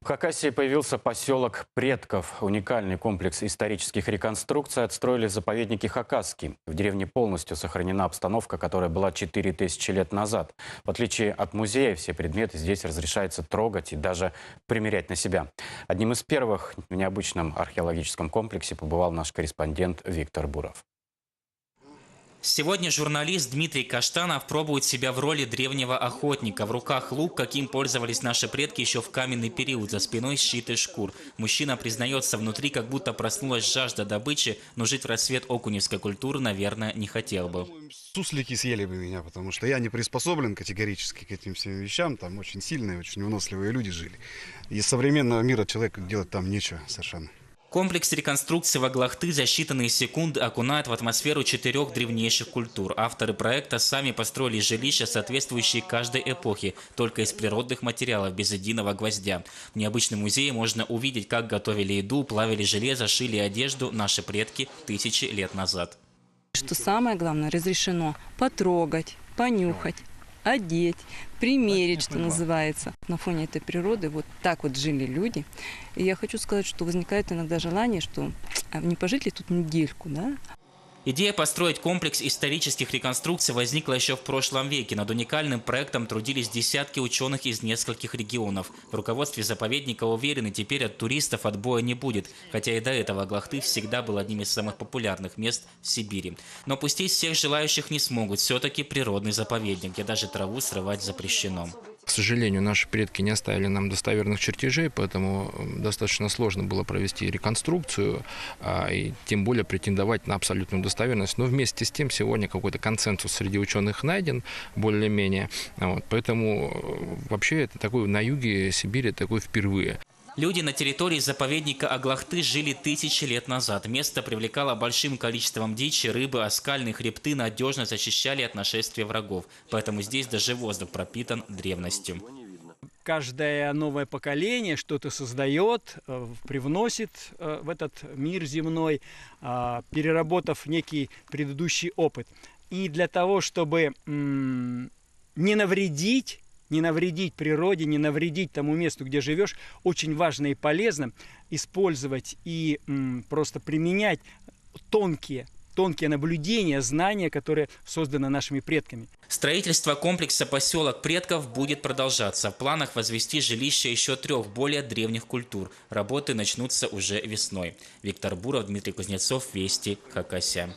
В Хакасии появился поселок Предков. Уникальный комплекс исторических реконструкций отстроили в заповеднике Хакасский. В деревне полностью сохранена обстановка, которая была 4000 лет назад. В отличие от музея, все предметы здесь разрешается трогать и даже примерять на себя. Одним из первых в необычном археологическом комплексе побывал наш корреспондент Виктор Буров. Сегодня журналист Дмитрий Каштанов пробует себя в роли древнего охотника. В руках лук, каким пользовались наши предки еще в каменный период, за спиной щит из шкур. Мужчина признается, внутри как будто проснулась жажда добычи, но жить в расцвет окуневской культуры, наверное, не хотел бы. Суслики съели бы меня, потому что я не приспособлен категорически к этим всем вещам. Там очень сильные, очень выносливые люди жили. Из современного мира человеку делать там нечего совершенно. Комплекс реконструкции Ваглахты за считанные секунды окунает в атмосферу 4 древнейших культур. Авторы проекта сами построили жилища, соответствующие каждой эпохе, только из природных материалов, без единого гвоздя. В необычном музее можно увидеть, как готовили еду, плавили железо, шили одежду наши предки тысячи лет назад. Что самое главное, разрешено потрогать, понюхать, одеть, примерить, что называется. На фоне этой природы вот так вот жили люди. И я хочу сказать, что возникает иногда желание, что не пожить ли тут недельку, да? Идея построить комплекс исторических реконструкций возникла еще в прошлом веке. Над уникальным проектом трудились десятки ученых из нескольких регионов. В руководстве заповедника уверены, теперь от туристов отбоя не будет. Хотя и до этого Аглахты всегда был одним из самых популярных мест в Сибири. Но пустить всех желающих не смогут. Все-таки природный заповедник, где даже траву срывать запрещено. К сожалению, наши предки не оставили нам достоверных чертежей, поэтому достаточно сложно было провести реконструкцию, и тем более претендовать на абсолютную достоверность. Но вместе с тем сегодня какой-то консенсус среди ученых найден, более-менее. Вот, поэтому вообще это такой на юге Сибири такой впервые. Люди на территории заповедника Аглахты жили тысячи лет назад. Место привлекало большим количеством дичи, рыбы, а скальные хребты надежно защищали от нашествия врагов. Поэтому здесь даже воздух пропитан древностью. Каждое новое поколение что-то создает, привносит в этот мир земной, переработав некий предыдущий опыт. И для того, чтобы не навредить природе, не навредить тому месту, где живешь, очень важно и полезно использовать и просто применять тонкие наблюдения, знания, которые созданы нашими предками. Строительство комплекса «Поселок Предков» будет продолжаться. В планах возвести жилища еще 3 более древних культур. Работы начнутся уже весной. Виктор Буров, Дмитрий Кузнецов, Вести, Хакасия.